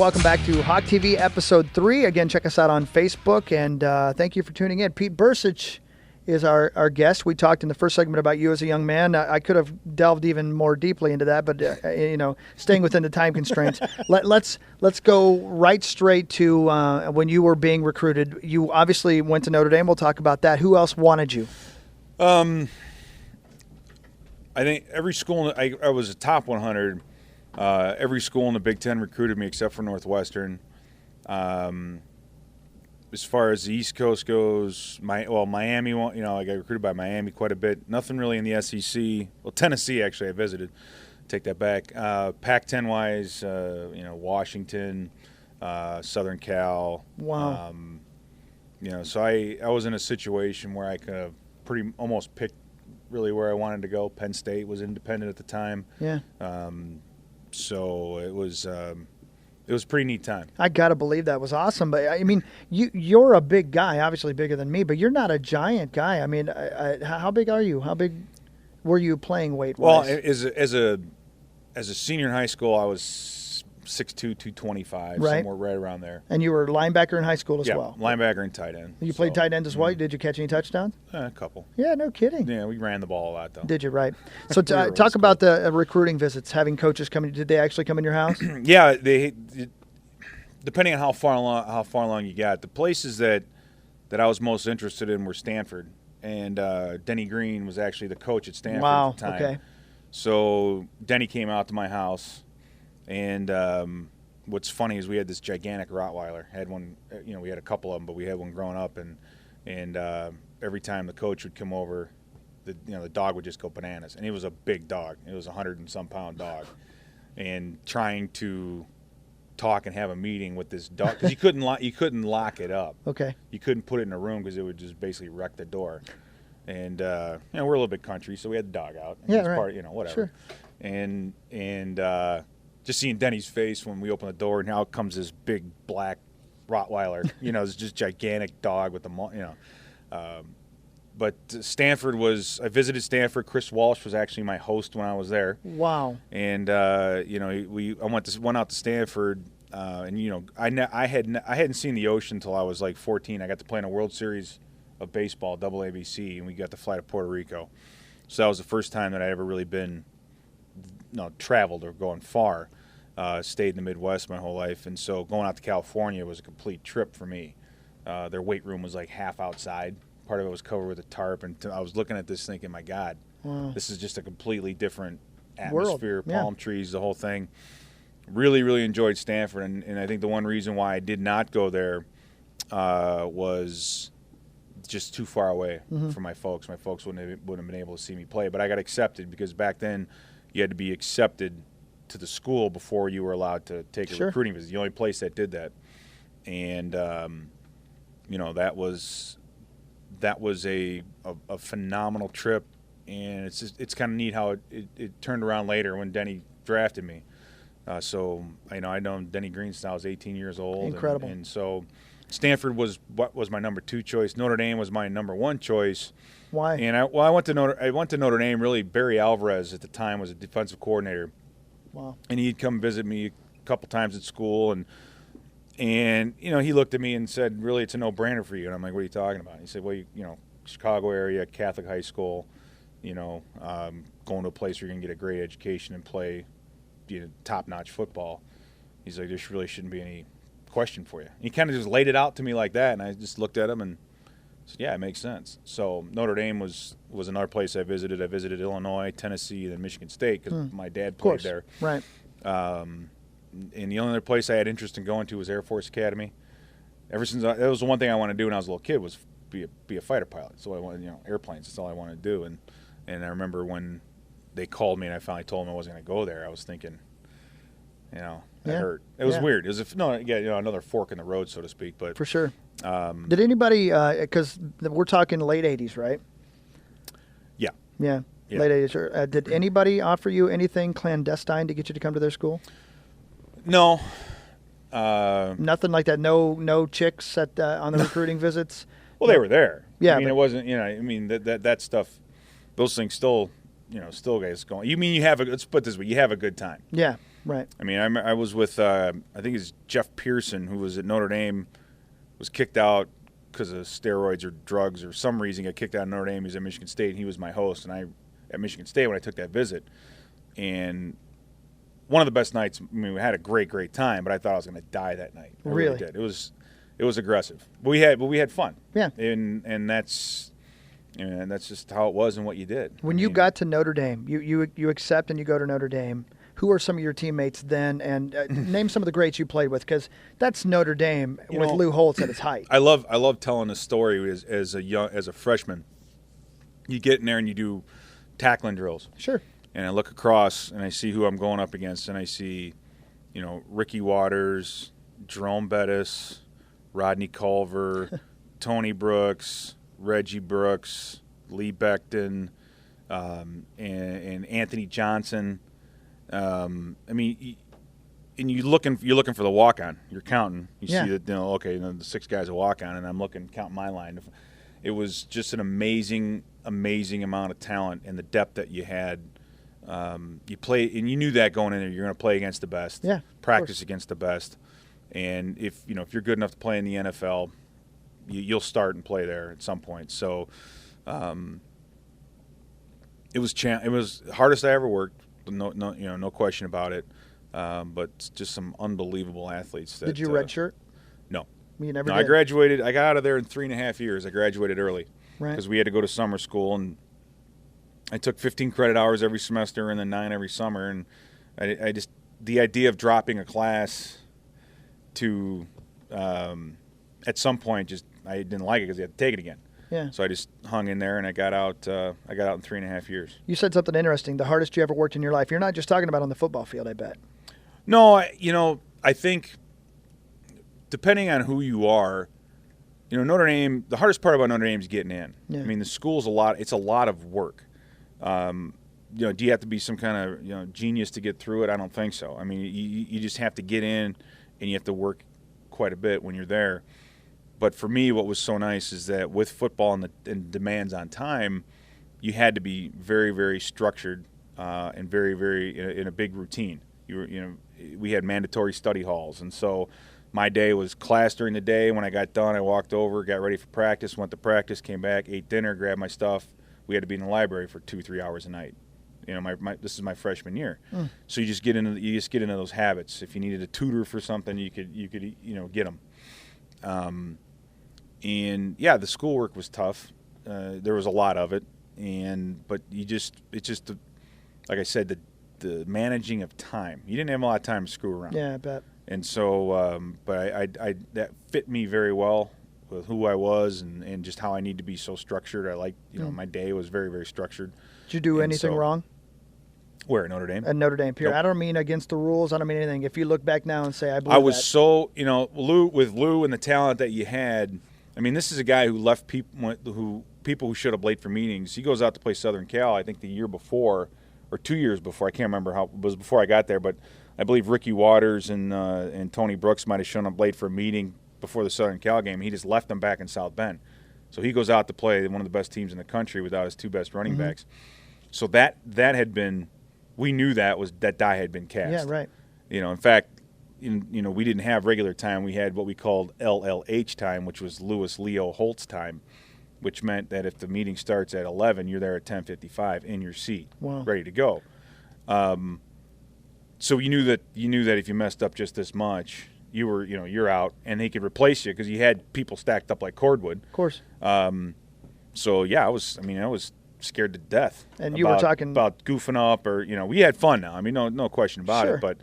Welcome back to Hawk TV Episode 3. Again, check us out on Facebook, and thank you for tuning in. Pete Bercich is our guest. We talked in the first segment about you as a young man. I could have delved even more deeply into that, but staying within the time constraints. Let's go right straight to when you were being recruited. You obviously went to Notre Dame. We'll talk about that. Who else wanted you? I think every school. I was a top 100. Every school in the Big Ten recruited me except for Northwestern. As far as the East Coast goes, Miami, I got recruited by Miami quite a bit. Nothing really in the SEC. Well, Tennessee, actually, I visited. Take that back. Pac-10 wise, Washington, Southern Cal. Wow. So I was in a situation where I could have almost picked really where I wanted to go. Penn State was independent at the time. Yeah. So it was a pretty neat time. I got to believe that was awesome. But, I mean, you're a big guy, obviously bigger than me, but you're not a giant guy. I mean, how big are you? How big were you playing weight-wise? Well, as a senior in high school, I was 6'2", 225, right. Somewhere right around there. And you were linebacker in high school as well? Yeah, linebacker and tight end. You played tight end as well? Did you catch any touchdowns? A couple. Yeah, no kidding. Yeah, we ran the ball a lot, though. Did you? Right. So talk about the recruiting visits, having coaches coming. Did they actually come in your house? Yeah, depending on how far along you got. The places that I was most interested in were Stanford, and Denny Green was actually the coach at Stanford at the time. Okay. So Denny came out to my house, and what's funny is we had this gigantic Rottweiler. Had one, we had a couple of them, but we had one growing up, and every time the coach would come over, the dog would just go bananas, and he was a big dog. It was a 100-and-some pound dog, and trying to talk and have a meeting with this dog because you couldn't lock it up. Okay. You couldn't put it in a room because it would just basically wreck the door. And we're a little bit country, so we had the dog out. Yeah, right. Whatever. Sure. And just seeing Denny's face when we opened the door, and out comes this big black Rottweiler. It's just gigantic dog with but Stanford I visited Stanford. Chris Walsh was actually my host when I was there. Wow. And I went out to Stanford, and I hadn't seen the ocean until I was like 14. I got to play in a World Series of baseball, double ABC, and we got to fly to Puerto Rico. So that was the first time that I ever really been, traveled or going far. Stayed in the Midwest my whole life, and so going out to California was a complete trip for me. Their weight room was like half outside. Part of it was covered with a tarp, and I was looking at this thinking, my God, wow. This is just a completely different atmosphere, palm trees, the whole thing. Really, really enjoyed Stanford, and I think the one reason why I did not go there was just too far away from my folks. My folks wouldn't have been able to see me play, but I got accepted because back then you had to be accepted to the school before you were allowed to take a recruiting visit. The only place that did that, and that was a phenomenal trip, and it's kind of neat how it turned around later when Denny drafted me. So I'd known Denny Green since I was 18 years old. Incredible. And so Stanford was my number 2 choice. Notre Dame was my number 1 choice. Why? And I went to Notre Dame. Really, Barry Alvarez at the time was a defensive coordinator. Wow. And he'd come visit me a couple times at school, and he looked at me and said, "Really, it's a no-brainer for you." And I'm like, "What are you talking about?" He said, "Well, Chicago area, Catholic high school, going to a place where you're going to get a great education and play top-notch football." He's like, "There really shouldn't be any question for you." And he kind of just laid it out to me like that, and I just looked at him and said, "Yeah, it makes sense." So Notre Dame was another place I visited. I visited Illinois, Tennessee, and then Michigan State because my dad played there. Right. And the only other place I had interest in going to was Air Force Academy. Ever since that was the one thing I wanted to do when I was a little kid was be a fighter pilot. So I wanted, airplanes. That's all I wanted to do. And I remember when they called me and I finally told them I wasn't going to go there. I was thinking, it hurt. It was weird. It was another fork in the road, so to speak. But for sure. Did anybody? Because we're talking late '80s, right? Yeah. Yeah. Late '80s. Did anybody offer you anything clandestine to get you to come to their school? No. Nothing like that. No chicks at on the recruiting visits. Well, they were there. Yeah, I mean, it wasn't. That stuff. Those things still, still guys going. You mean you have a? Let's put it this way. You have a good time. Yeah. Right. I mean, I was with, I think it's Jeff Pearson, who was at Notre Dame, was kicked out because of steroids or drugs or some reason, got kicked out of Notre Dame. He was at Michigan State, and he was my host. And I, at Michigan State, when I took that visit, and one of the best nights, I mean, we had a great time, but I thought I was going to die that night. I really did. It was aggressive. But we had fun. Yeah. And that's just how it was and what you did. When you got to Notre Dame, you accept and you go to Notre Dame. Who are some of your teammates then? And name some of the greats you played with, because that's Notre Dame with Lou Holtz at its height. I love telling this story as a freshman. You get in there and you do tackling drills. Sure. And I look across and I see who I'm going up against, and I see, Ricky Waters, Jerome Bettis, Rodney Culver, Tony Brooks, Reggie Brooks, Lee Becton, and Anthony Johnson. I mean, and you're looking for the walk-on. You're counting. You see that, the 6 guys a walk-on, and I'm counting my line. It was just an amazing amount of talent and the depth that you had. You play, and you knew that going in there. You're going to play against the best. Yeah, practice against the best. And if you're good enough to play in the NFL, you'll start and play there at some point. So, it was the hardest I ever worked. No question about it. But just some unbelievable athletes. Did you redshirt? No. You never did? I graduated. I got out of there in 3.5 years. I graduated early. Right. Because we had to go to summer school, and I took 15 credit hours every semester and then 9 every summer. And I just, the idea of dropping a class to, at some point, I didn't like it because you had to take it again. Yeah. So I just hung in there, and I got out in 3.5 years. You said something interesting. The hardest you ever worked in your life. You're not just talking about on the football field, I bet. No, I think depending on who you are, Notre Dame, the hardest part about Notre Dame is getting in. Yeah. I mean, the school's it's a lot of work. Do you have to be some kind of genius to get through it? I don't think so. I mean, you just have to get in, and you have to work quite a bit when you're there. But for me, what was so nice is that with football and demands on time, you had to be very, very structured and very, very in a big routine. We had mandatory study halls, and so my day was class during the day. When I got done, I walked over, got ready for practice, went to practice, came back, ate dinner, grabbed my stuff. We had to be in the library for 2-3 hours a night. This is my freshman year, so you just get into those habits. If you needed a tutor for something, you could get them. And yeah, the schoolwork was tough. There was a lot of it, but like I said, the managing of time. You didn't have a lot of time to screw around. Yeah, I bet. And so, but I that fit me very well with who I was and just how I need to be so structured. I like, my day was very, very structured. Did you do anything wrong? Where, at Notre Dame? At Notre Dame, period. Nope. I don't mean against the rules. I don't mean anything. If you look back now and say, I blew I was that. so, Lou and the talent that you had. I mean, this is a guy who left people who should have played for meetings. He goes out to play Southern Cal, I think the year before, or 2 years before. I can't remember how it was before I got there, but I believe Ricky Waters and Tony Brooks might have shown up late for a meeting before the Southern Cal game. He just left them back in South Bend. So he goes out to play one of the best teams in the country without his 2 best running backs. So that had been, we knew that die had been cast. Yeah, right. In fact, we didn't have regular time. We had what we called LLH time, which was Lewis Leo Holtz time, which meant that if the meeting starts at 11, you're there at 10:55 in your seat, ready to go. So you knew that if you messed up just this much, you're out, and they could replace you because you had people stacked up like cordwood. Of course. So yeah, I was scared to death. And you were talking about goofing up, or we had fun now. I mean, no question about it. But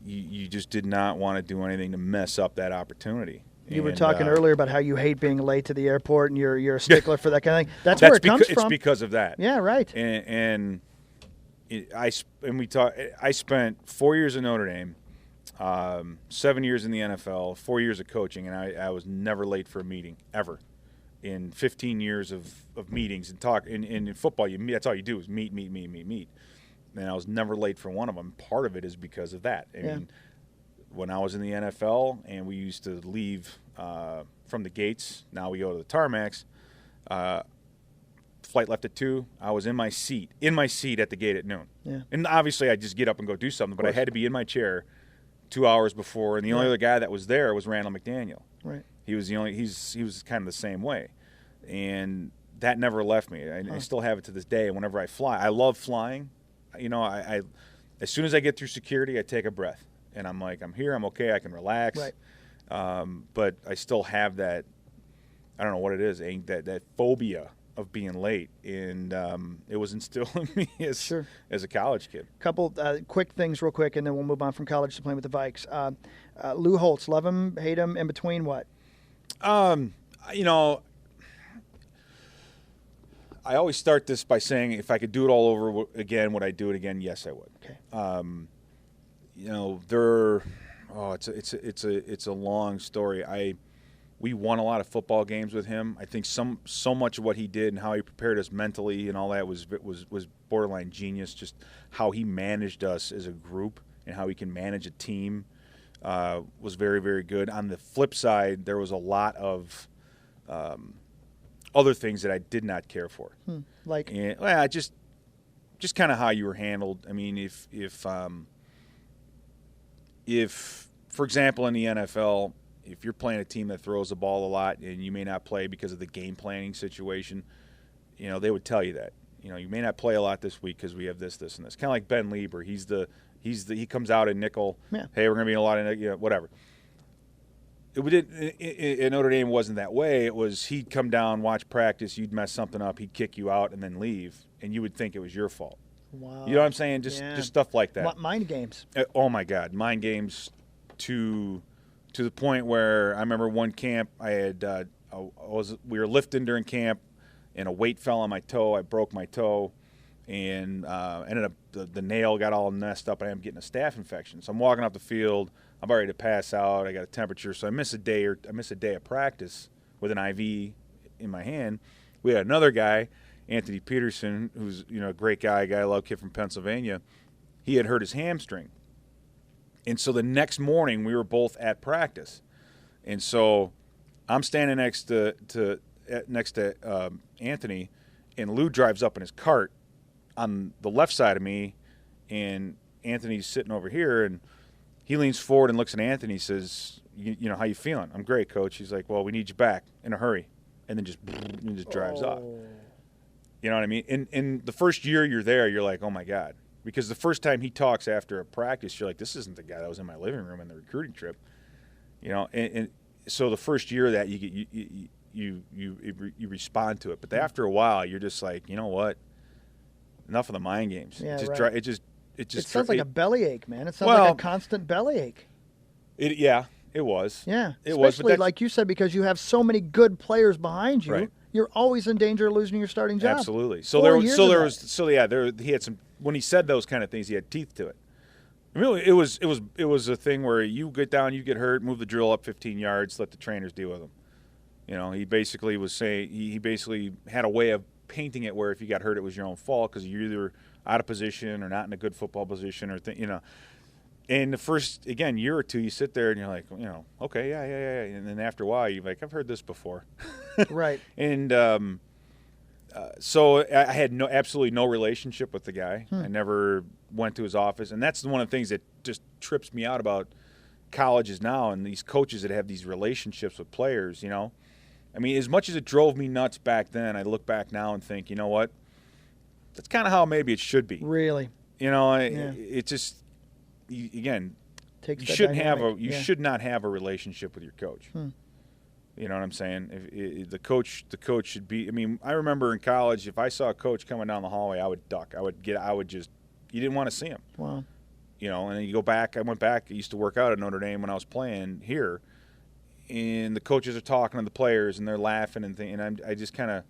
you just did not want to do anything to mess up that opportunity. You were talking earlier about how you hate being late to the airport, and you're a stickler for that kind of thing. That's where it comes from. It's because of that. Yeah, right. I spent 4 years in Notre Dame, 7 years in the NFL, 4 years of coaching, and I was never late for a meeting ever. In 15 years of meetings and talk, in football, that's all you do is meet. And I was never late for one of them. Part of it is because of that. I mean, when I was in the NFL and we used to leave from the gates, now we go to the tarmacs, flight left at 2. I was in my seat at the gate at noon. Yeah. And obviously I just get up and go do something, but I had to be in my chair 2 hours before, and the only other guy that was there was Randall McDaniel. Right. He was he was kind of the same way. And that never left me. I still have it to this day. Whenever I fly, I love flying. You know, I as soon as I get through security, I take a breath, and I'm like, I'm here, I'm okay, I can relax. Right. But I still have that. I don't know what it is. That phobia of being late, and it was instilled in me as a college kid. Couple quick things, real quick, and then we'll move on from college to playing with the Vikes. Lou Holtz, love him, hate him, in between what? You know, I always start this by saying, if I could do it all over again, would I do it again? Yes, I would. Okay. You know, it's a long story. We won a lot of football games with him. I think so much of what he did and how he prepared us mentally and all that was borderline genius. Just how he managed us as a group and how he can manage a team was very, very good. On the flip side, there was a lot of other things that I did not care for. Like? And, well, just kind of how you were handled. I mean, if for example, in the NFL, if you're playing a team that throws the ball a lot and you may not play because of the game planning situation, you know, they would tell you that. You know, you may not play a lot this week because we have this, and this. Kind of like Ben Lieber. He comes out in nickel. Yeah. Hey, we're going to be in a lot of whatever. In Notre Dame, it wasn't that way. It was he'd come down, watch practice, you'd mess something up, he'd kick you out, and then leave, and you would think it was your fault. Wow. You know what I'm saying? Just stuff like that. Mind games. Oh my God, mind games to the point where I remember one camp we were lifting during camp, and a weight fell on my toe. I broke my toe, and ended up the nail got all messed up, and I'm getting a staph infection. So I'm walking off the field. I'm ready to pass out. I got a temperature, so I miss a day of practice with an IV in my hand. We had another guy, Anthony Peterson, who's a great guy, I love, kid from Pennsylvania. He had hurt his hamstring, and so the next morning we were both at practice, and so I'm standing next to Anthony, and Lou drives up in his cart on the left side of me, and Anthony's sitting over here, and he leans forward and looks at Anthony. Says, "You know, how you feeling?" "I'm great, Coach." He's like, "Well, we need you back in a hurry," and then just drives off. You know what I mean? In the first year you're there, you're like, "Oh my God," because the first time he talks after a practice, you're like, "This isn't the guy that was in my living room in the recruiting trip," you know. And so the first year that you respond to it, but after a while, you're just like, you know what? Enough of the mind games. Yeah, It sounds like a bellyache, man. It sounds like a constant bellyache. It was. Yeah, it was. Especially like you said, because you have so many good players behind you, you're always in danger of losing your starting job. Absolutely. He had some. When he said those kind of things, he had teeth to it. Really, it was a thing where you get down, you get hurt, move the drill up 15 yards, let the trainers deal with them. You know, he basically was saying he basically had a way of painting it where if you got hurt, it was your own fault because you're either out of position or not in a good football position or And the first year or two, you sit there and you're like, okay, yeah, and then after a while, you're like, I've heard this before, right? And so I had absolutely no relationship with the guy. I never went to his office, and that's one of the things that just trips me out about colleges now and these coaches that have these relationships with players. I mean, as much as it drove me nuts back then, I look back now and think, you know what? That's kind of how maybe it should be. Really? It just, you should not have a relationship with your coach. You know what I'm saying? The coach should be. I mean, I remember in college, if I saw a coach coming down the hallway, I would duck. You didn't want to see him. Wow. And then you go back. I went back. I used to work out at Notre Dame when I was playing here, and the coaches are talking to the players and they're laughing and I just kind of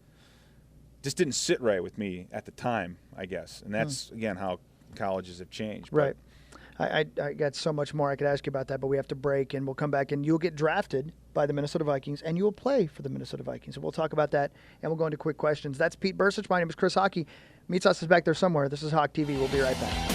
didn't sit right with me at the time, I guess. And that's again how colleges have changed. Right. I got so much more I could ask you about that, but we have to break, and we'll come back, and you'll get drafted by the Minnesota Vikings, and you will play for the Minnesota Vikings. So we'll talk about that, and we'll go into quick questions. That's Pete Bercich. My name is Chris Hawkey. Meets us is back there somewhere. This is Hawk TV. We'll be right back.